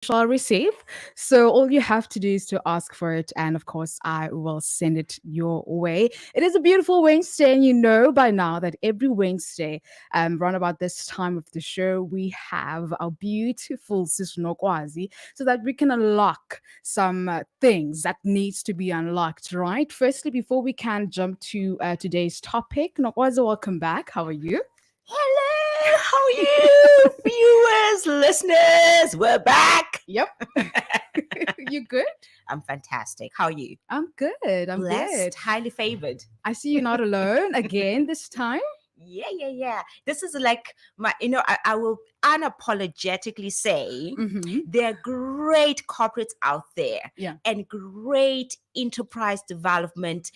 shall receive. So all you have to do is to ask for it, and of course, I will send it your way. It is a beautiful Wednesday, and you know by now that every Wednesday, around about this time of the show, we have our beautiful sister Nokwazi, so that we can unlock some things that needs to be unlocked. Right. Firstly, before we can jump to today's topic, Nokwazi, welcome back. How are you? Hello, how are you, viewers, listeners? We're back. Yep. You good? I'm fantastic. How are you? I'm good. I'm Blessed, good. highly favored. I see you're not alone again this time. Yeah. This is like I will unapologetically say Mm-hmm. there are great corporates out there Yeah. and great enterprise development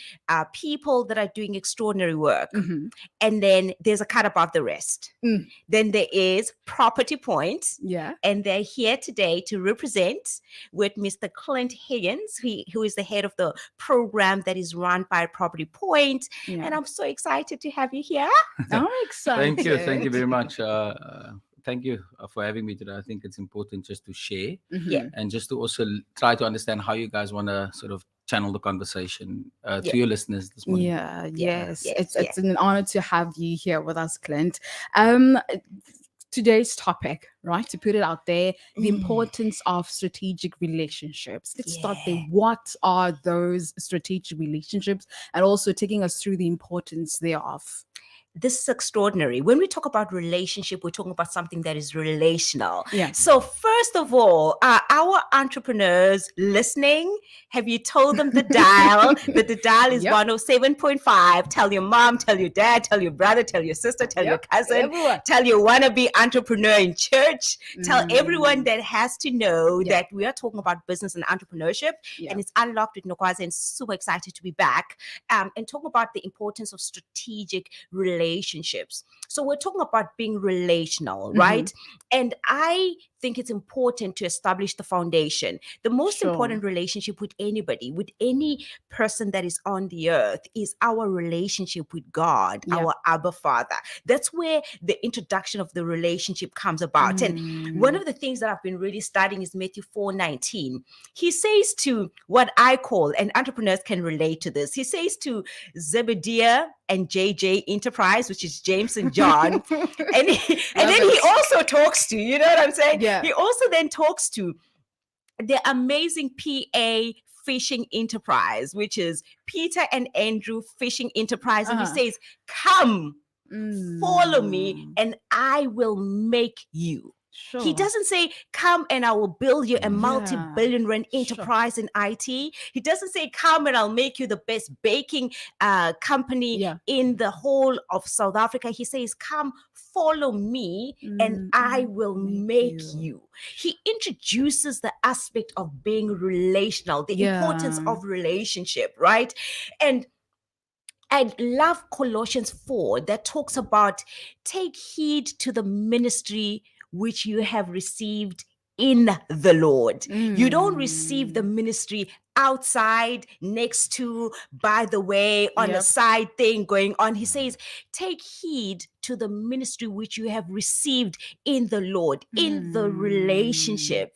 people that are doing extraordinary work. Mm-hmm. And then there's a cut above the rest. Mm. Then there is Property Point. Yeah. And they're here today to represent with Mr. Clint Higgins, who is the head of the program that is run by Property Point. Yeah. And I'm so excited to have you here. I'm excited. Thank you very much. Thank you for having me today. I think it's important just to share Mhm. Yeah. and just to also try to understand how you guys want to sort of channel the conversation Yeah. to your listeners this morning. Yeah, yes. yes, It's an honor to have you here with us, Clint. Um today's topic, right? To put it out there, the importance of strategic relationships. Let's start there. Yeah. What are those strategic relationships? And also taking us through the importance thereof. This is extraordinary. When we talk about relationship, we're talking about something that is relational. Yeah. So first of all, our entrepreneurs listening, have you told them the dial? That the dial is Yep. 107.5. Tell your mom, tell your dad, tell your brother, tell your sister, tell your Yep. cousin, Everyone. tell your wannabe entrepreneur in church. Tell Mm. everyone that has to know Yeah. that we are talking about business and entrepreneurship. Yeah. And it's Unlocked with Nokwazi, and super excited to be back and talk about the importance of strategic relationships. So we're talking about being relational, Mhm. right? And I think it's important to establish the foundation. The most Sure. important relationship with anybody, with any person that is on the earth, is our relationship with God, Yeah. our Abba Father. That's where the introduction of the relationship comes about. And one of the things that I've been really studying is Matthew 4:19. He says to what I call, and entrepreneurs can relate to this, he says to Zebediah and JJ Enterprise, which is James and John. and then he also talks to, you know what I'm saying? Yeah. He also then talks to the amazing PA Fishing Enterprise, which is Peter and Andrew Fishing Enterprise. And he Uh-huh. says, come, follow me, Mm. and I will make you. Sure. He doesn't say, come and I will build you a Yeah. multi-billion rand Sure. enterprise in IT. He doesn't say, come and I'll make you the best baking company Yeah. in the whole of South Africa. He says, come, follow me, and I will make you. He introduces the aspect of being relational, the importance Yeah. of relationship, right? And I love Colossians 4 that talks about take heed to the ministry which you have received in the Lord. You don't receive the ministry outside, next to, by the way, on a Yep. side thing going on. He says, take heed to the ministry which you have received in the Lord, in the relationship,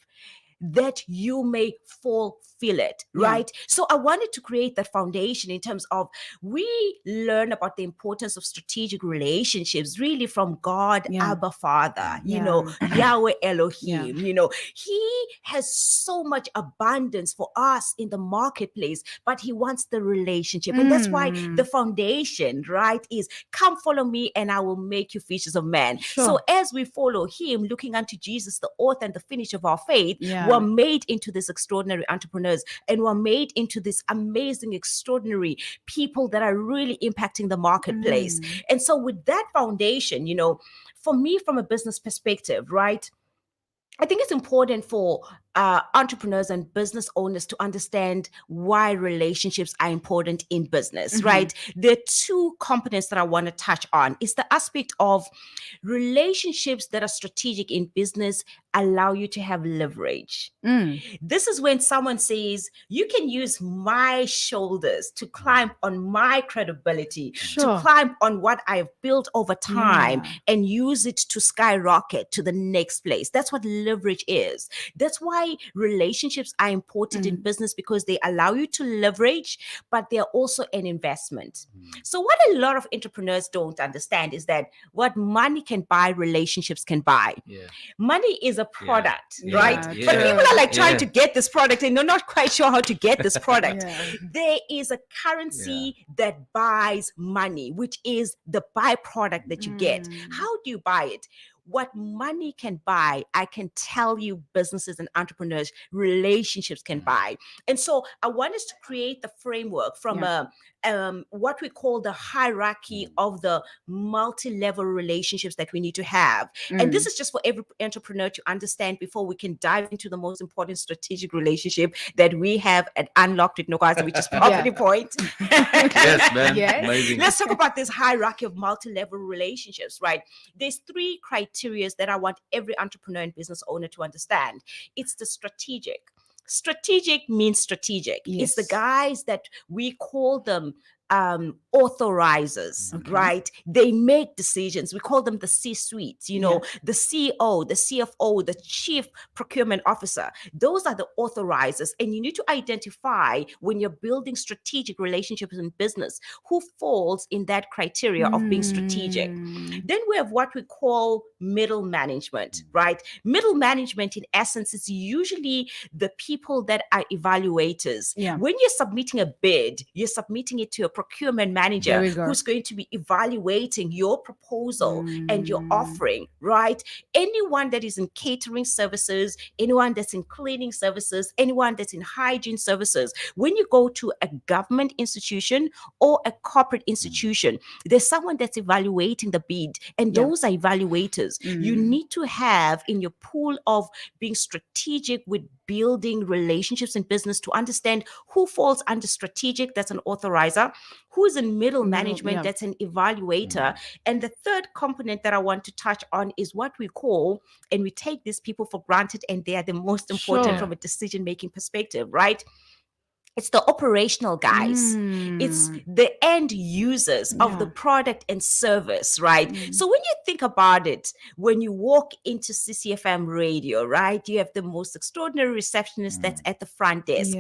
that you may fulfill it, Yeah. right? So I wanted to create that foundation in terms of we learn about the importance of strategic relationships really from God, Yeah. Abba Father, you Yeah. know, Yahweh Elohim, you know, he has so much abundance for us in the marketplace, but he wants the relationship. And that's why the foundation, right, is come follow me and I will make you fishers of men. Sure. So as we follow him, looking unto Jesus, the author and the finisher of our faith, Yeah. we're made into these extraordinary entrepreneurs, and we're made into this amazing, extraordinary people that are really impacting the marketplace. And so with that foundation, you know, for me, from a business perspective, right, I think it's important for entrepreneurs and business owners to understand why relationships are important in business, right? There are two components that I want to touch on. It's the aspect of relationships that are strategic in business allow you to have leverage. This is when someone says, you can use my shoulders to climb on my credibility, to climb on what I've built over time and use it to skyrocket to the next place. That's what leverage is. That's why relationships are important in business, because they allow you to leverage, but they're also an investment. So what a lot of entrepreneurs don't understand is that what money can buy, relationships can buy. Money is a product, right? Yeah, But true. people are like trying to get this product and they're not quite sure how to get this product. There is a currency that buys money, which is the byproduct that you get. How do you buy it? What money can buy, I can tell you, businesses and entrepreneurs, relationships can buy. And so I want us to create the framework from what we call the hierarchy of the multi-level relationships that we need to have. And this is just for every entrepreneur to understand before we can dive into the most important strategic relationship that we have at Unlocked with Nokwazi, which is Property Point. Yes, man. Amazing. Let's talk about this hierarchy of multi-level relationships, right? There's three criteria that I want every entrepreneur and business owner to understand. It's the strategic. Strategic means strategic. It's the guys that we call them authorizers, right? They make decisions. We call them the C-suite, you know, the CEO, the CFO, the chief procurement officer. Those are the authorizers. And you need to identify, when you're building strategic relationships in business, who falls in that criteria of being strategic. Then we have what we call middle management, right? Middle management, in essence, is usually the people that are evaluators. When you're submitting a bid, you're submitting it to a procurement manager who's going to be evaluating your proposal and your offering, right? Anyone that is in catering services, anyone that's in cleaning services, anyone that's in hygiene services, when you go to a government institution or a corporate institution, there's someone that's evaluating the bid, and those are evaluators. You need to have in your pool of being strategic with building relationships in business to understand who falls under strategic, that's an authorizer, who's in middle management, that's an evaluator. And the third component that I want to touch on is what we call, and we take these people for granted, and they are the most important from a decision-making perspective, right? It's the operational guys. It's the end users of the product and service, right? So when you think about it, when you walk into CCFM radio, right, you have the most extraordinary receptionist that's at the front desk.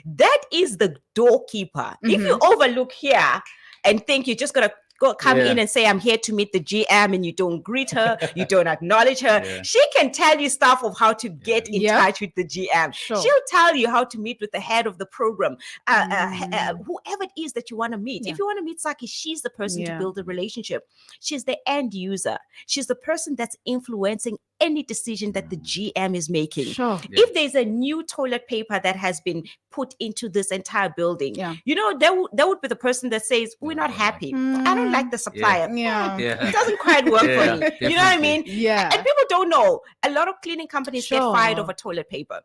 That is the doorkeeper. If you overlook here and think you're just going to come in and say, I'm here to meet the GM, and you don't greet her, you don't acknowledge her, she can tell you stuff of how to get in touch with the GM. She'll tell you how to meet with the head of the program, whoever it is that you want to meet. If you want to meet Saki, she's the person to build a relationship. She's the end user. She's the person that's influencing any decision that the GM is making. If there's a new toilet paper that has been put into this entire building, you know, that would be the person that says, we're not happy. I don't like the supplier. It doesn't quite work for me. You know what I mean? And people don't know. A lot of cleaning companies get fired over toilet paper.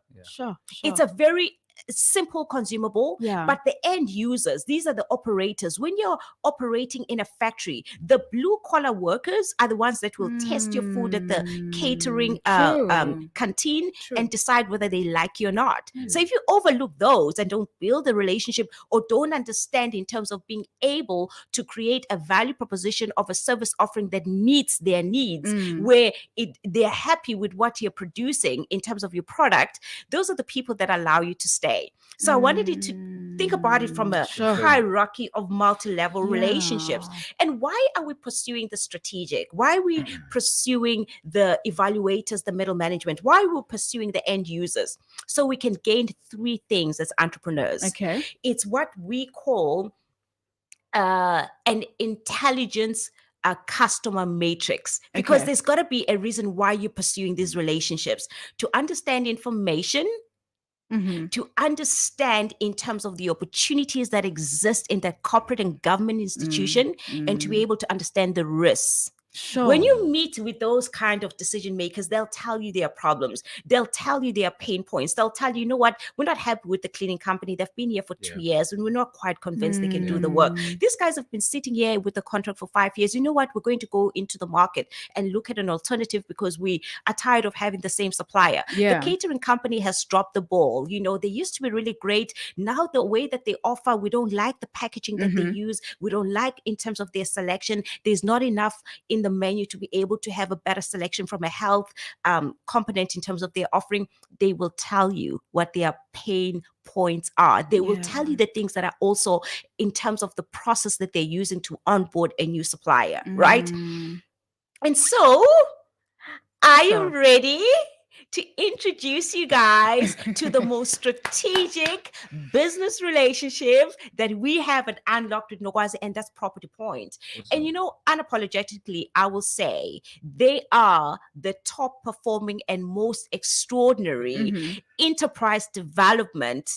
It's a very simple consumable, but the end users, these are the operators. When you're operating in a factory, the blue collar workers are the ones that will test your food at the catering canteen and decide whether they like you or not. So if you overlook those and don't build a relationship or don't understand in terms of being able to create a value proposition of a service offering that meets their needs, where they're happy with what you're producing in terms of your product, those are the people that allow you to stay. So I wanted you to think about it from a hierarchy of multi-level relationships. And why are we pursuing the strategic? Why are we pursuing the evaluators, the middle management? Why are we pursuing the end users? So we can gain three things as entrepreneurs. It's what we call an intelligence customer matrix, because there's got to be a reason why you're pursuing these relationships: to understand information, to understand in terms of the opportunities that exist in that corporate and government institution, and to be able to understand the risks When Sure. you meet with those kind of decision makers, they'll tell you their problems. They'll tell you their pain points. They'll tell you know what, we're not happy with the cleaning company. They've been here for 2 years and we're not quite convinced they can do the work. These guys have been sitting here with the contract for 5 years. You know what? We're going to go into the market and look at an alternative because we are tired of having the same supplier. Yeah. The catering company has dropped the ball. They used to be really great. Now the way that they offer, we don't like the packaging that they use. We don't like in terms of their selection. There's not enough in the menu to be able to have a better selection from a health component in terms of their offering. They will tell you what their pain points are. They will tell you the things that are also in terms of the process that they're using to onboard a new supplier, right? And so, are you ready to introduce you guys to the most strategic business relationship that we have at Unlocked with Nokwazi, and that's Property Point. And unapologetically, I will say they are the top performing and most extraordinary enterprise development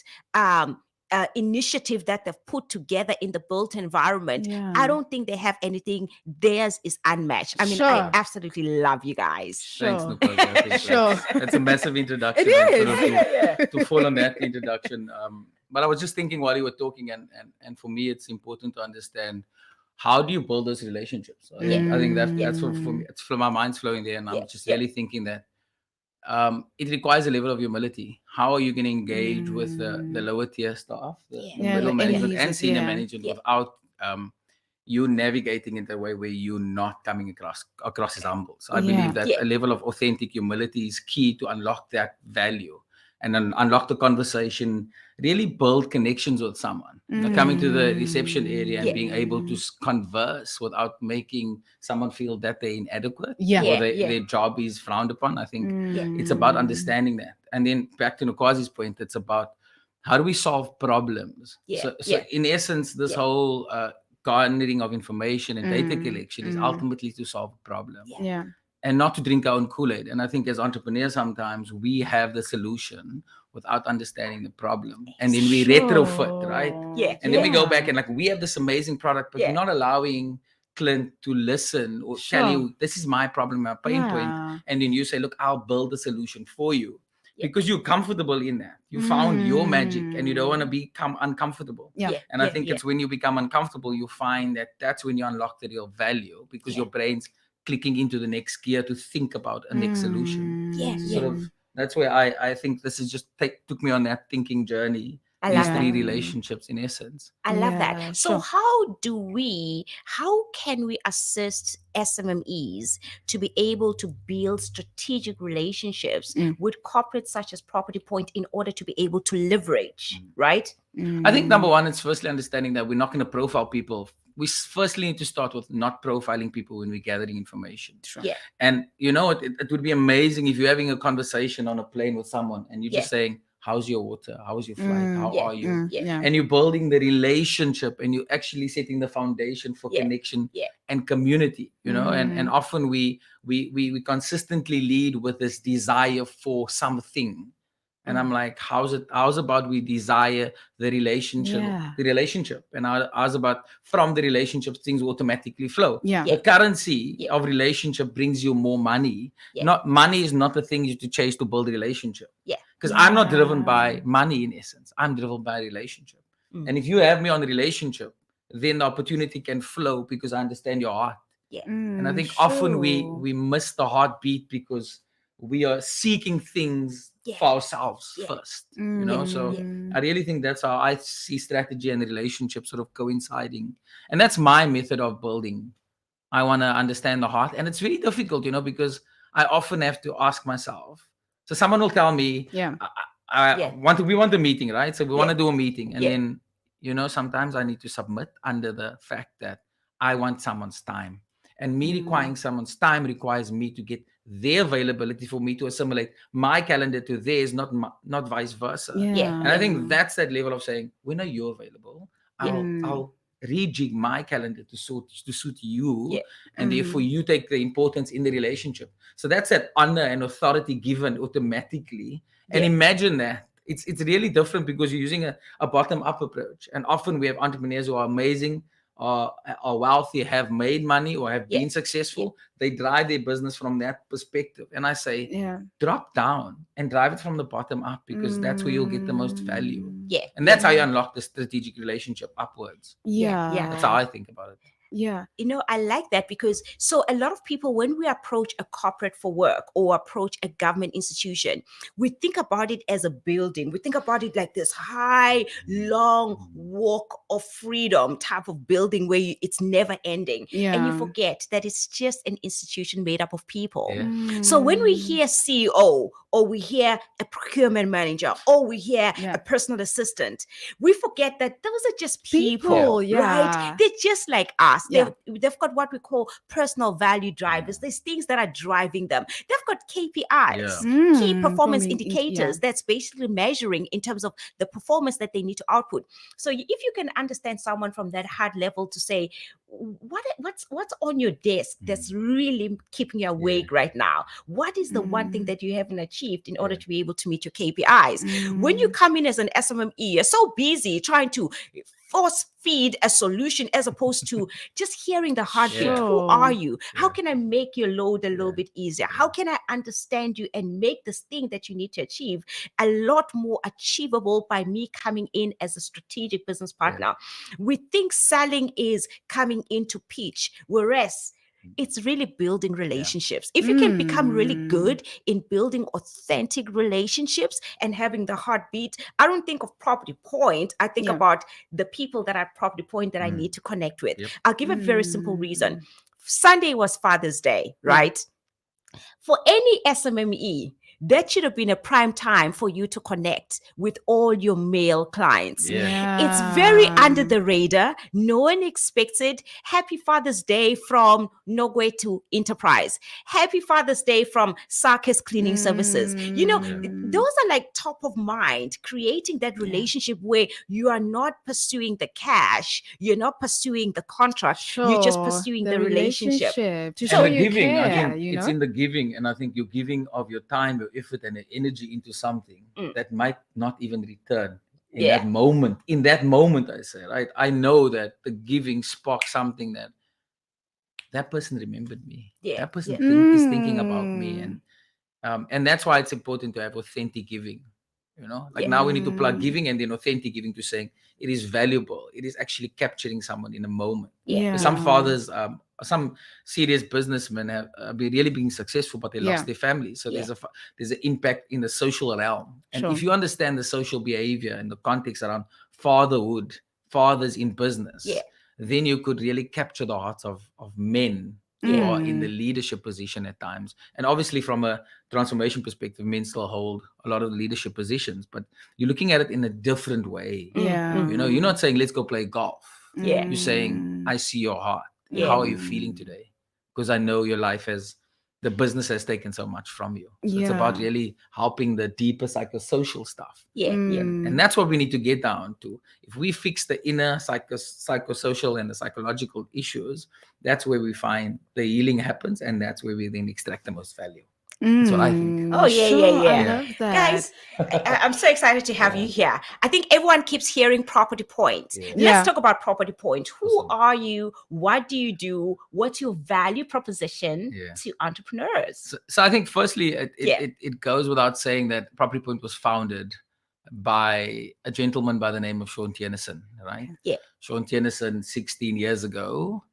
initiative that they've put together in the built environment. I don't think they have anything. Theirs is unmatched. I mean, I absolutely love you guys. Thanks, Nokwazi. I think that's a massive introduction. It is. To fall on that introduction. But I was just thinking while you were talking, and for me, it's important to understand how do you build those relationships. I think that's for me. It's my mind's flowing there, and I'm just really thinking that it requires a level of humility. How are you going to engage with the lower tier staff, the middle management and senior management without you navigating in a way where you're not coming across as humble? So I believe that a level of authentic humility is key to unlock that value and then unlock the conversation, really build connections with someone. Coming to the reception area and being able to converse without making someone feel that they're inadequate or their job is frowned upon. I think it's about understanding that. And then back to Nokwazi's point, it's about how do we solve problems? So in essence, this whole garnering of information and data collection is ultimately to solve a problem. And not to drink our own Kool-Aid. And I think as entrepreneurs, sometimes we have the solution without understanding the problem. And then we retrofit, right? And then we go back and we have this amazing product, but we're not allowing Clint to listen or tell you, this is my problem, my pain point. And then you say, look, I'll build a solution for you. Because you're comfortable in that. You found your magic and you don't want to become uncomfortable. And I think it's when you become uncomfortable, you find that that's when you unlock the real value because your brain's clicking into the next gear to think about a next solution. That's where I think this is just took me on that thinking journey. These three relationships in essence. I love that. So how can we assist SMMEs to be able to build strategic relationships with corporates such as Property Point in order to be able to leverage, right? I think number one, it's firstly understanding that we're not going to profile people. We firstly need to start with not profiling people when we're gathering information. And it would be amazing if you're having a conversation on a plane with someone and you're just saying, how's your water? How's your flight? How are you? And you're building the relationship and you're actually setting the foundation for connection and community, and often we consistently lead with this desire for something. And I'm like, how's about we desire the relationship, and how's about from the relationships things automatically flow. The currency of relationship brings you more money. Not money is not the thing you to chase to build a relationship. Because I'm not driven by money in essence. I'm driven by relationship. And if you have me on the relationship, then the opportunity can flow because I understand your heart. And I think often we miss the heartbeat because we are seeking things for ourselves first, so I really think that's how I see strategy and the relationship sort of coinciding. And that's my method of building. I want to understand the heart, and it's really difficult, because I often have to ask myself. So someone will tell me, we want a meeting, right? So we want to do a meeting, and then, sometimes I need to submit under the fact that I want someone's time. And me requiring someone's time requires me to get their availability for me to assimilate my calendar to theirs, not vice versa. And I think that's that level of saying, when are you available? I'll rejig my calendar to suit you, and therefore you take the importance in the relationship. So that's that honor and authority given automatically. And imagine that. It's really different because you're using a bottom-up approach. And often we have entrepreneurs who are amazing, are wealthy, have made money or have been successful, they drive their business from that perspective. And I say, drop down and drive it from the bottom up, because that's where you'll get the most value. And that's how you unlock the strategic relationship upwards. That's how I think about it. You know, I like that, because so a lot of people, when we approach a corporate for work or approach a government institution, we think about it as a building. We think about it like this high, long walk of freedom type of building where it's never ending. And you forget that it's just an institution made up of people. So when we hear CEO, or we hear a procurement manager, or we hear a personal assistant, we forget that those are just people. Right? They're just like us. They've got what we call personal value drivers. There's things that are driving them. They've got KPIs, key performance indicators, that's basically measuring in terms of the performance that they need to output. So if you can understand someone from that hard level to say, what's on your desk that's really keeping you awake right now? What is the one thing that you haven't achieved in order to be able to meet your KPIs? When you come in as an SMME, you're so busy trying to force feed a solution as opposed to just hearing the heartbeat. Who are you? How can I make your load a little bit easier? How can I understand you and make this thing that you need to achieve a lot more achievable by me coming in as a strategic business partner? We think selling is coming in to pitch, whereas it's really building relationships. If you can become really good in building authentic relationships and having the heartbeat, I don't think of Property Point. I think about the people that are at Property Point that I need to connect with. I'll give a very simple reason. Sunday was Father's Day, right? For any SMME, that should have been a prime time for you to connect with all your male clients. It's very under the radar. No one expects it. Happy Father's Day from Nokwazi to Enterprise. Happy Father's Day from Sarkis Cleaning Services. You know, those are like top of mind, creating that relationship where you are not pursuing the cash, you're not pursuing the contract, you're just pursuing the relationship. To show you giving, care, I think you it's know? in the giving, and I think you're giving of your time, your effort, and your energy into something that might not even return in that moment. In that moment, I say, right? I know that the giving sparked something that person remembered me. That person is thinking about me, and that's why it's important to have authentic giving. You know, like now we need to plug giving and then authentic giving to saying it is valuable. It is actually capturing someone in a moment. Some fathers, some serious businessmen have been really being successful, but they lost their family. So there's an impact in the social realm. And if you understand the social behavior and the context around fatherhood, fathers in business, then you could really capture the hearts of men who are in the leadership position at times. And obviously from a transformation perspective, men still hold a lot of leadership positions, but you're looking at it in a different way. You know, you're not saying, let's go play golf. You're saying, I see your heart. How are you feeling today? Because I know your life the business has taken so much from you. So it's about really helping the deeper psychosocial stuff. And that's what we need to get down to. If we fix the inner psychosocial and the psychological issues, that's where we find the healing happens, and that's where we then extract the most value. That's what I think. Oh, I love that. Guys, I'm so excited to have you here. I think everyone keeps hearing Property Point. Let's talk about Property Point. Who are you? What do you do? What's your value proposition to entrepreneurs? So I think firstly, it goes without saying that Property Point was founded by a gentleman by the name of Sean Tennyson, right? Sean Tennyson, 16 years ago,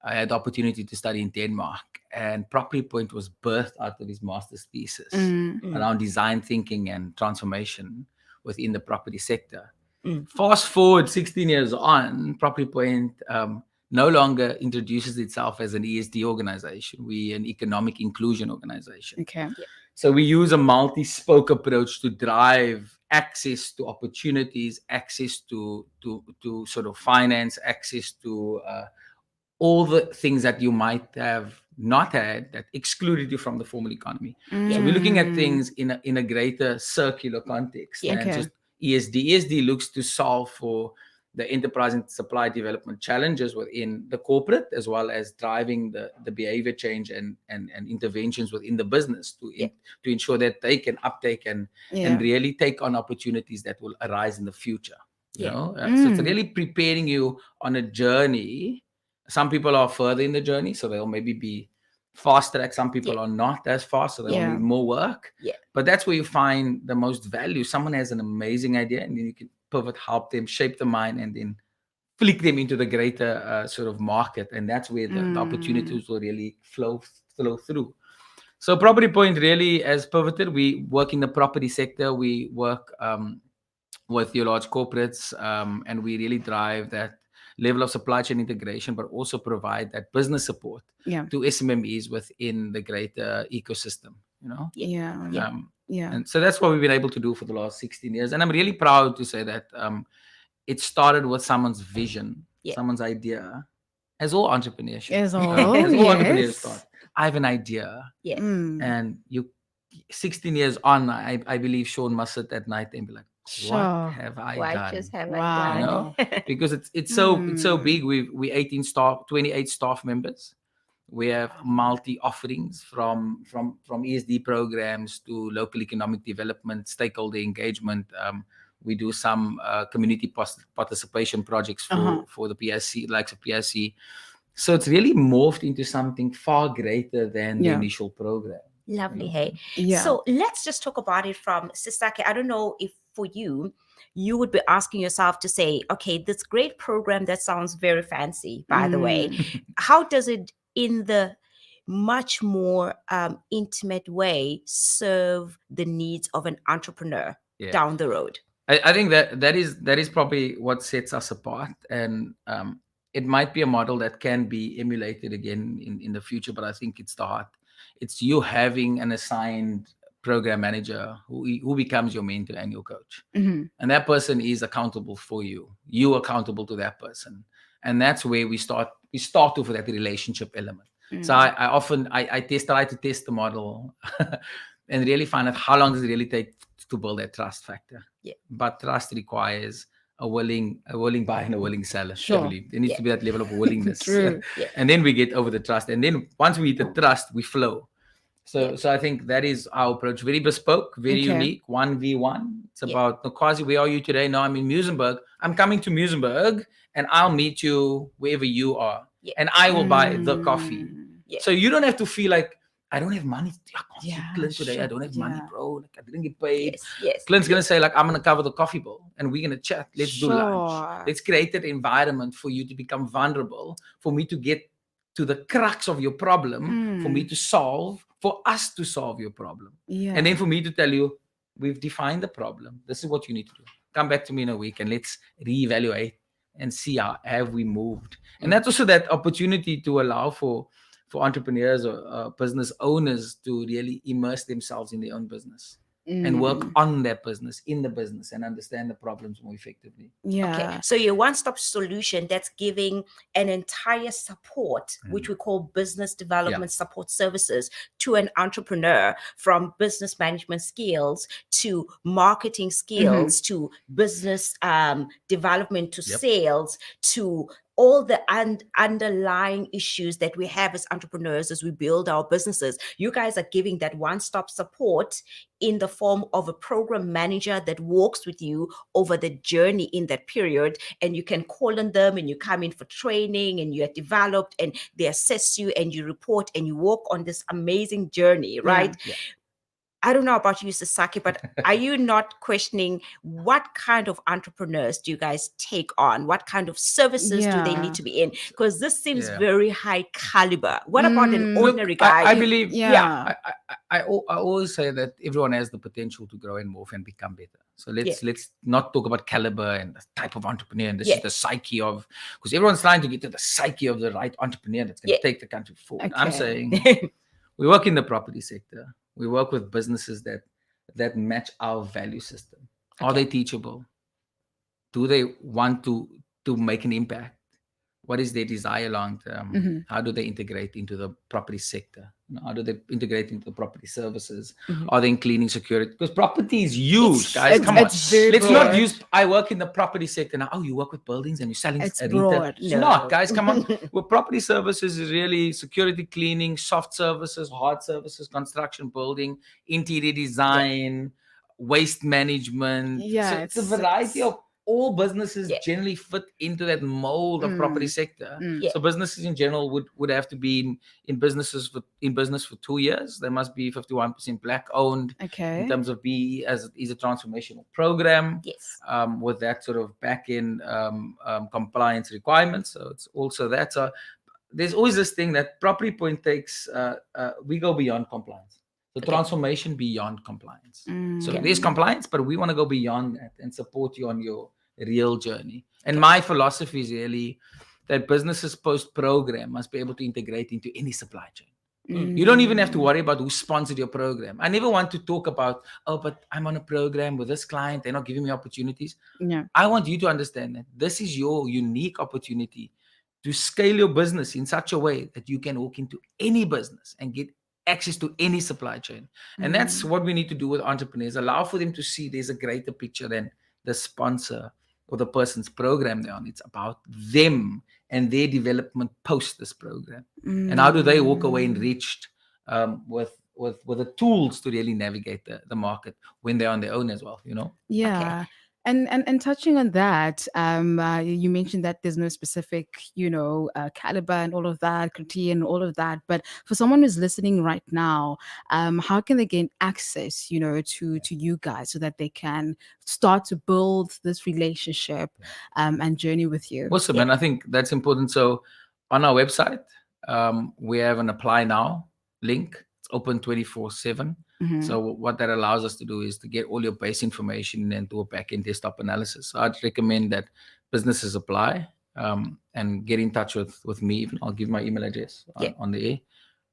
I had the opportunity to study in Denmark, and Property Point was birthed out of his master's thesis around design thinking and transformation within the property sector. Fast forward 16 years on, Property Point no longer introduces itself as an ESG organization. We're an economic inclusion organization. So we use a multi-spoke approach to drive access to opportunities, access to sort of finance, access to all the things that you might have not had that excluded you from the formal economy. So we're looking at things in a greater circular context than just ESD. ESD looks to solve for the enterprise and supply development challenges within the corporate, as well as driving the behavior change and interventions within the business to ensure that they can uptake and really take on opportunities that will arise in the future. You know, so it's really preparing you on a journey Some people are further in the journey, so they'll maybe be fast track. Some people are not as fast, so they'll need more work. But that's where you find the most value. Someone has an amazing idea, and then you can pivot, help them, shape the mind, and then flick them into the greater sort of market. And that's where the opportunities will really flow through. So Property Point really has pivoted. We work in the property sector. We work with your large corporates, and we really drive that level of supply chain integration, but also provide that business support to SMMEs within the greater ecosystem, you know? And so that's what we've been able to do for the last 16 years. And I'm really proud to say that it started with someone's vision, someone's idea, as all entrepreneurship. As all entrepreneurs start. I have an idea. And 16 years on, I believe Sean must sit at night and be like, what have I done? Just have I done? You know? Because it's so big. We 28 staff members. We have multi offerings from ESD programs to local economic development, stakeholder engagement. We do some community participation projects for the PSC, likes of PSC. So it's really morphed into something far greater than the initial program. Lovely, hey. So let's just talk about it from Sisake. I don't know if for you would be asking yourself to say, okay, this great program that sounds very fancy, by the way, how does it in the much more intimate way serve the needs of an entrepreneur down the road? I think that is probably what sets us apart, and it might be a model that can be emulated again in the future, but I think it's the heart. It's you having an assigned program manager who becomes your mentor and your coach, and that person is accountable for you accountable to that person, and that's where we start off with that relationship element. So I often try to test the model and really find out how long does it really take to build that trust factor. But trust requires a willing buyer and a willing seller. There needs to be that level of willingness. And then we get over the trust, and then once we hit the trust, we flow. So I think that is our approach. Very bespoke, very unique, 1v1. It's about, Nokwazi, where are you today? No, I'm in Muizenberg. I'm coming to Muizenberg, and I'll meet you wherever you are. And I will buy the coffee. So you don't have to feel like, I don't have money. I can't see Clint today. I don't have money, bro. Like, I didn't get paid. Clint's going to say, like, I'm going to cover the coffee bill, and we're going to chat. Let's do lunch. Let's create that environment for you to become vulnerable, for me to get to the crux of your problem, for me to solve, for us to solve your problem. And then for me to tell you, we've defined the problem. This is what you need to do. Come back to me in a week and let's reevaluate and see how have we moved. And that's also that opportunity to allow for entrepreneurs or business owners to really immerse themselves in their own business and work on their business, in the business, and understand the problems more effectively. Okay. So your one-stop solution that's giving an entire support, which we call business development support services, to an entrepreneur, from business management skills to marketing skills to business development to sales to all the underlying issues that we have as entrepreneurs as we build our businesses. You guys are giving that one-stop support in the form of a program manager that walks with you over the journey in that period, and you can call on them and you come in for training and you are developed and they assess you and you report and you walk on this amazing journey, right? I don't know about you, Sisake, but are you not questioning what kind of entrepreneurs do you guys take on? What kind of services do they need to be in? Because this seems very high caliber. What about an ordinary guy? I believe, I always say that everyone has the potential to grow and morph and become better. So let's not talk about caliber and the type of entrepreneur and this is the psyche of, because everyone's trying to get to the psyche of the right entrepreneur that's going to take the country forward. I'm saying we work in the property sector. We work with businesses that match our value system. Are they teachable? Do they want to make an impact? What is their desire long term? How do they integrate into the property sector? How do they integrate into the property services? Are they in cleaning, security? Because property is huge, guys. Come on. Let's not use, I work in the property sector now. Oh, you work with buildings and you're selling retail. It's not, guys. Come on. Well, property services is really security, cleaning, soft services, hard services, construction, building, interior design, waste management. So it's a variety of all businesses Yeah. generally fit into that mold of property sector. Yeah. So businesses in general would have to be in business for 2 years. They must be 51% black owned. Okay. In terms of BE, as it is a transformational program. Yes. With that sort of back end compliance requirements. So it's also that. So there's always this thing that Property Point takes. We go beyond compliance. So transformation beyond compliance. So there's compliance, but we want to go beyond that and support you on your real journey. And my philosophy is really that businesses post-program must be able to integrate into any supply chain. You don't even have to worry about who sponsored your program. I never want to talk about, oh, but I'm on a program with this client. They're not giving me opportunities. Yeah. I want you to understand that this is your unique opportunity to scale your business in such a way that you can walk into any business and get access to any supply chain. And that's what we need to do with entrepreneurs. Allow for them to see there's a greater picture than the sponsor or the person's program they're on. It's about them and their development post this program. And how do they walk away enriched with the tools to really navigate the market when they're on their own as well, you know? Yeah. Okay. And touching on that, you mentioned that there's no specific, caliber and all of that, criteria and all of that. But for someone who's listening right now, how can they gain access, to you guys so that they can start to build this relationship and journey with you? Awesome, and I think that's important. So on our website, we have an apply now link. It's open 24/7. So what that allows us to do is to get all your base information and do a back-end desktop analysis. So I'd recommend that businesses apply and get in touch with me. Even I'll give my email address on the air.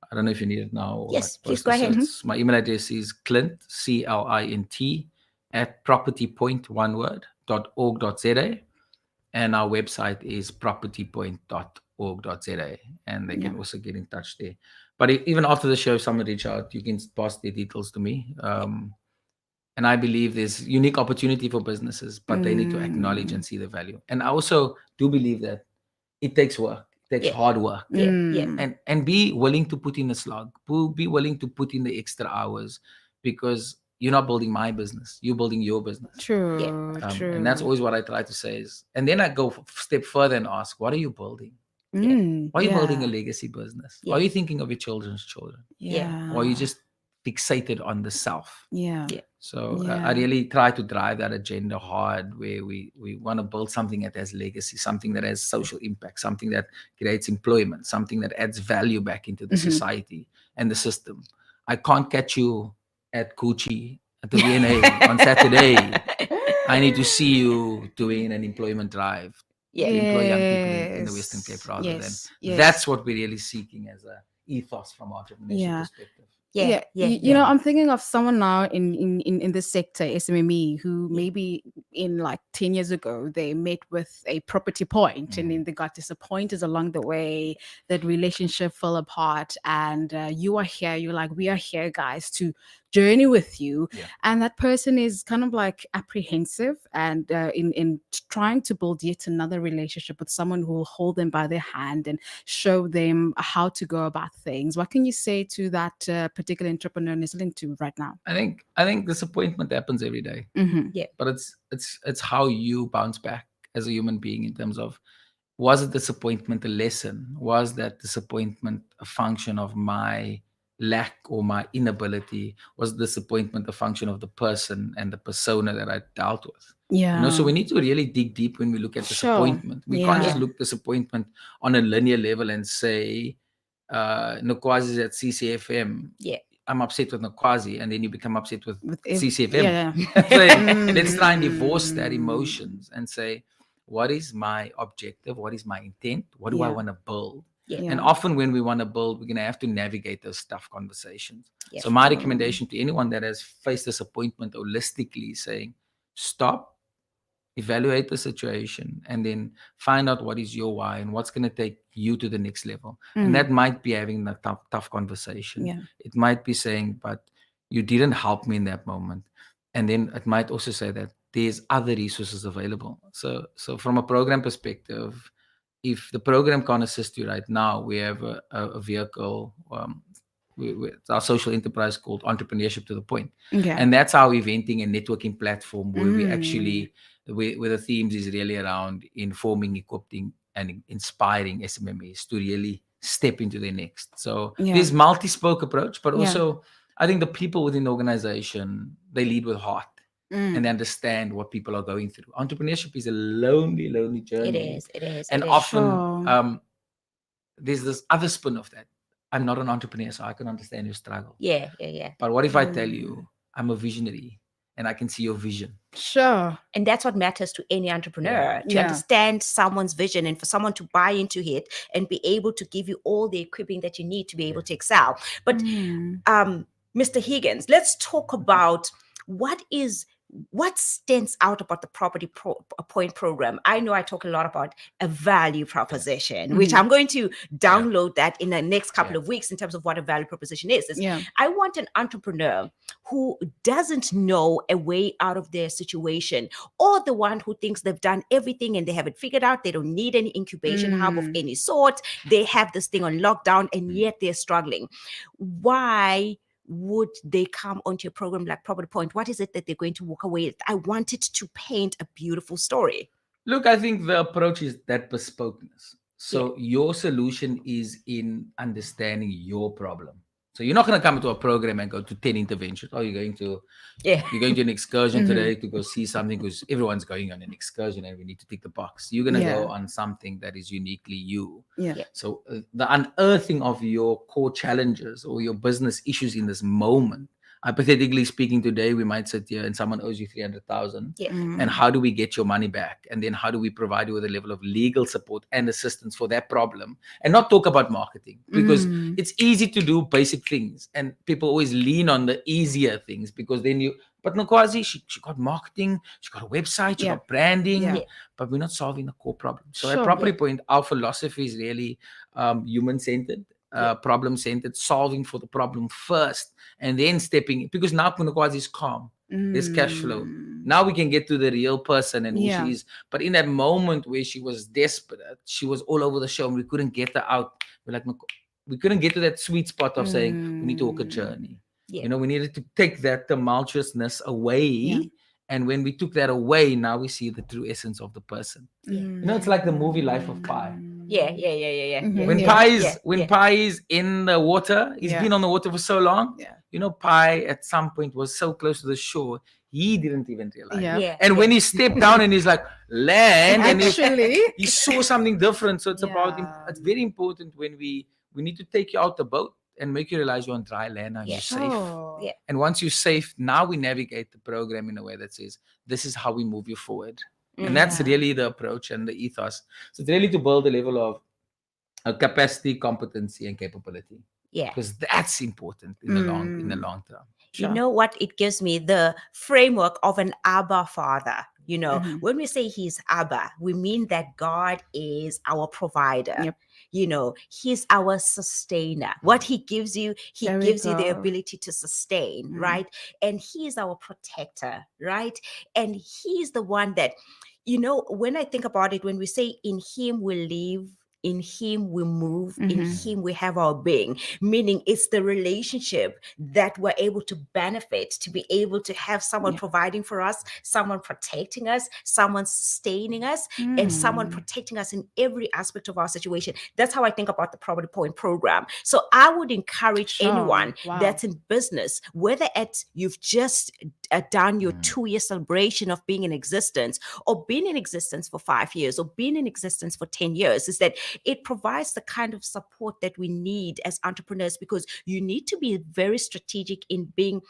I don't know if you need it now. Or yes, please go ahead. My email address is Clint, CLINT, @propertypoint.org.za. And our website is propertypoint.org.za. And they can also get in touch there. But even after the show, if someone reach out, you can pass their details to me. And I believe there's unique opportunity for businesses, but they need to acknowledge and see the value. And I also do believe that it takes work. It takes hard work. And be willing to put in a slog. Be willing to put in the extra hours, because you're not building my business. You're building your business. True. And that's always what I try to say is, and then I go a step further and ask, what are you building? Why are you building a legacy business? Why are you thinking of your children's children? Or are you just fixated on the self? So I really try to drive that agenda hard, where we want to build something that has legacy, something that has social impact, something that creates employment, something that adds value back into the society and the system. I can't catch you at Gucci at the V&A on Saturday. I need to see you doing an employment drive. Employ young people in the Western Cape rather than. That's what we're really seeking as a ethos from entrepreneurship perspective. I'm thinking of someone now in this sector, SMME, who maybe in like 10 years ago they met with a property point and then they got disappointed along the way. That relationship fell apart, and you are here. You're like, we are here, guys, to journey with you. And that person is kind of like apprehensive and in trying to build yet another relationship with someone who will hold them by their hand and show them how to go about things. What can you say to that particular entrepreneur listening to right now? I think disappointment happens every day. But it's how you bounce back as a human being in terms of, was it disappointment a lesson? Was that disappointment a function of my lack or my inability? Was disappointment a function of the person and the persona that I dealt with? So we need to really dig deep when we look at disappointment. We can't just look disappointment on a linear level and say, Nokwazi is at CCFM. I'm upset with Nokwazi, and then you become upset with CCFM. Let's try and divorce that emotions and say, what is my objective? What is my intent? What do I want to build? And often when we want to build, we're going to have to navigate those tough conversations. So my recommendation to anyone that has faced disappointment holistically is saying, stop, evaluate the situation, and then find out what is your why and what's going to take you to the next level. And that might be having a tough conversation. It might be saying, but you didn't help me in that moment. And then it might also say that there's other resources available. So from a program perspective, if the program can't assist you right now, we have a vehicle our social enterprise called Entrepreneurship to the Point. Okay. And that's our eventing and networking platform where we actually, where the themes is really around informing, equipping, and inspiring SMMEs to really step into their next. So there's multi-spoke approach, but also I think the people within the organization, they lead with heart. And they understand what people are going through. Entrepreneurship is a lonely journey. It is. And often there's this other spin of that. I'm not an entrepreneur, so I can understand your struggle. Yeah. But what if I tell you I'm a visionary and I can see your vision? Sure. And that's what matters to any entrepreneur, to understand someone's vision and for someone to buy into it and be able to give you all the equipping that you need to be able to excel. But Mr. Higgins, let's talk about what stands out about the Property Point program. I know I talk a lot about a value proposition, which I'm going to download that in the next couple of weeks in terms of what a value proposition is. I want an entrepreneur who doesn't know a way out of their situation, or the one who thinks they've done everything and they haven't figured out, they don't need any incubation hub of any sort. They have this thing on lockdown and yet they're struggling. Why would they come onto a program like Property Point? What is it that they're going to walk away with? I want it to paint a beautiful story. Look, I think the approach is that bespokeness. So your solution is in understanding your problem. So you're not going to come into a program and go to 10 interventions. Or you're going to an excursion today to go see something because everyone's going on an excursion and we need to tick the box. You're going to go on something that is uniquely you. So the unearthing of your core challenges or your business issues in this moment. Hypothetically speaking, today we might sit here and someone owes you 300,000. And how do we get your money back? And then how do we provide you with a level of legal support and assistance for that problem? And not talk about marketing, because it's easy to do basic things and people always lean on the easier things because then but Nokwazi, she got marketing, she got a website, she got branding, but we're not solving the core problem. So at Property Point, our philosophy is really human-centered. Problem-centered, solving for the problem first, and then stepping in. Because now Nokwazi is calm. There's cash flow. Now we can get to the real person and who she is. But in that moment where she was desperate, she was all over the show and we couldn't get her out. We're like, we couldn't get to that sweet spot of saying, we need to walk a journey. You know, we needed to take that tumultuousness away. And when we took that away, now we see the true essence of the person. You know, it's like the movie Life of Pi. When Pi is in the water, he's been on the water for so long. You know, Pi at some point was so close to the shore, he didn't even realize. And when he stepped down and he's like, land, and he saw something different. So it's about, it's very important when we need to take you out the boat and make you realize you're on dry land and you're safe. And once you're safe, now we navigate the program in a way that says, this is how we move you forward. And that's really the approach and the ethos. So it's really to build a level of capacity, competency, and capability. Because that's important in the long term. You know what? It gives me the framework of an Abba father. You know, when we say he's Abba, we mean that God is our provider. You know, he's our sustainer. What he gives you, he gives you the ability to sustain, right? And he is our protector, right? And he's the one that, you know, when I think about it, when we say in him we live, in him we move, in him we have our being, meaning it's the relationship that we're able to benefit, to be able to have someone providing for us, someone protecting us, someone sustaining us, and someone protecting us in every aspect of our situation. That's how I think about the Property Point program. So I would encourage anyone that's in business, whether you've just done your 2-year celebration of being in existence, or been in existence for 5 years, or been in existence for 10 years, is that it provides the kind of support that we need as entrepreneurs, because you need to be very strategic in being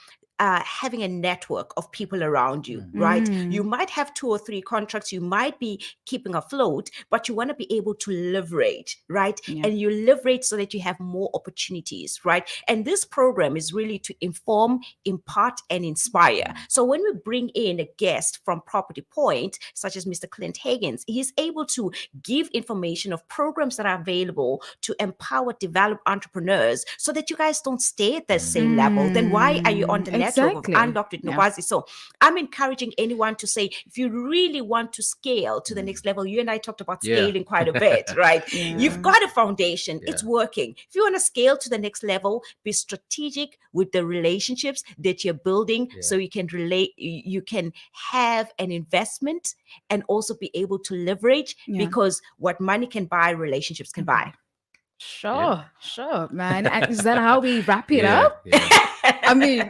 having a network of people around you, right? You might have 2 or 3 contracts, you might be keeping afloat, but you want to be able to leverage, right? And you leverage so that you have more opportunities, right? And this program is really to inform, impart, and inspire. So when we bring in a guest from Property Point, such as Mr. Clint Higgins, he's able to give information of programs that are available to empower, develop entrepreneurs so that you guys don't stay at the same level. Then why are you on the network? That's what we've unlocked with Nokwazi. So I'm encouraging anyone to say, if you really want to scale to the next level, you and I talked about scaling quite a bit, right? You've got a foundation, it's working. If you want to scale to the next level, be strategic with the relationships that you're building so you can relate, you can have an investment and also be able to leverage, because what money can buy, relationships can buy. Sure, man. And is that how we wrap it up? I mean,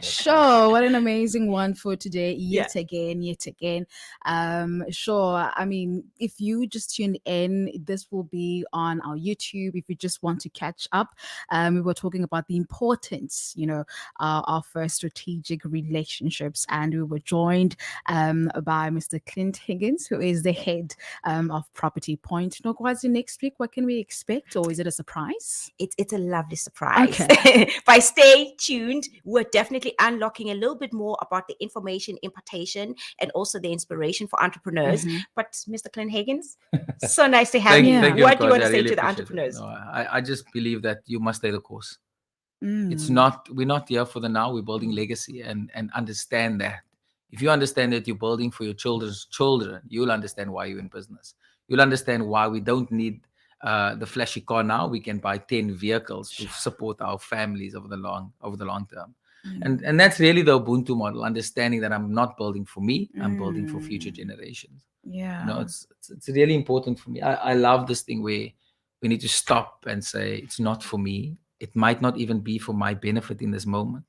sure. What an amazing one for today. Yet again. Sure. I mean, if you just tuned in, this will be on our YouTube. If you just want to catch up, we were talking about the importance, of strategic relationships, and we were joined by Mr. Clint Higgins, who is the head of Property Point. Nokwazi, next week, what can we expect, or is it a surprise? It's a lovely surprise. Okay. By stay tuned, we're definitely unlocking a little bit more about the information impartation and also the inspiration for entrepreneurs. But Mr. Clint Higgins, so nice to have you. What do you want to say to the entrepreneurs? No, I just believe that you must stay the course. It's not, we're not here for the now, we're building legacy, and understand that. If you understand that you're building for your children's children, you'll understand why you're in business. You'll understand why we don't need the flashy car now. We can buy 10 vehicles to support our families over the long term. And that's really the Ubuntu model, understanding that I'm not building for me, I'm building for future generations. It's really important for me. I love this thing where we need to stop and say, it's not for me. It might not even be for my benefit in this moment,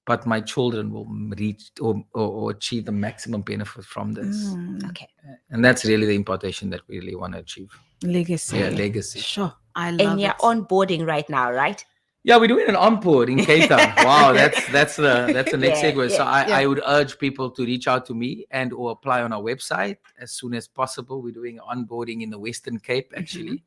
but my children will reach or achieve the maximum benefit from this. Okay. And that's really the impartation that we really want to achieve. Legacy. Yeah, legacy. Sure. I love and you're onboarding right now, right? Yeah, we're doing an onboard in Cape Town. Wow, that's the next segue. So I would urge people to reach out to me and or apply on our website as soon as possible. We're doing onboarding in the Western Cape, actually.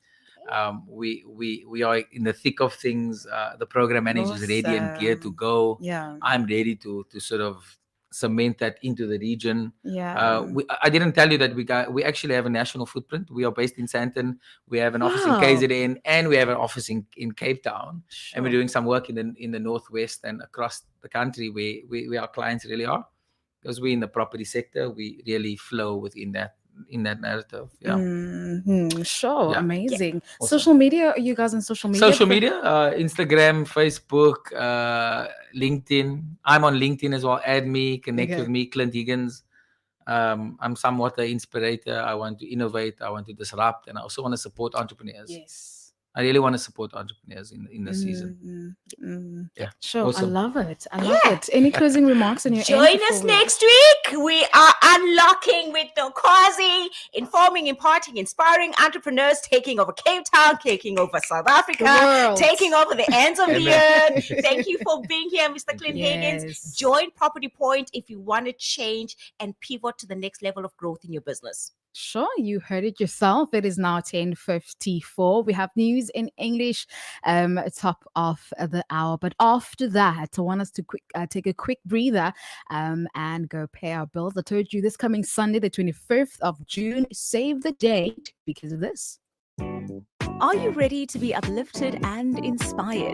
We are in the thick of things. The program manager is ready and geared to go. I'm ready to sort of cement that into the region. I didn't tell you that we actually have a national footprint. We are based in Sandton. We have an office in KZN, and we have an office in Cape Town. And we're doing some work in the Northwest and across the country where our clients really are, because we're in the property sector. We really flow within that narrative. Amazing. Awesome. Social media, are you guys on social media? Instagram, Facebook, LinkedIn. I'm on LinkedIn as well. Add me, connect with me, Clint Higgins. I'm somewhat an inspirator. I want to innovate, I want to disrupt, and I also want to support entrepreneurs. I really want to support entrepreneurs in the season. Sure. Awesome. I love it. Any closing remarks on your end? Join us next week. We are unlocking with Nokwazi, informing, imparting, inspiring entrepreneurs, taking over Cape Town, taking over South Africa, taking over the ends of the earth. Thank you for being here, Mr. Clint Higgins. Join Property Point if you want to change and pivot to the next level of growth in your business. Sure, you heard it yourself. It is now 10:54. We have news in English, top of the hour. But after that, I want us to take a quick breather and go pay our bills. I told you this coming Sunday, the 25th of June, save the date because of this. Are you ready to be uplifted and inspired?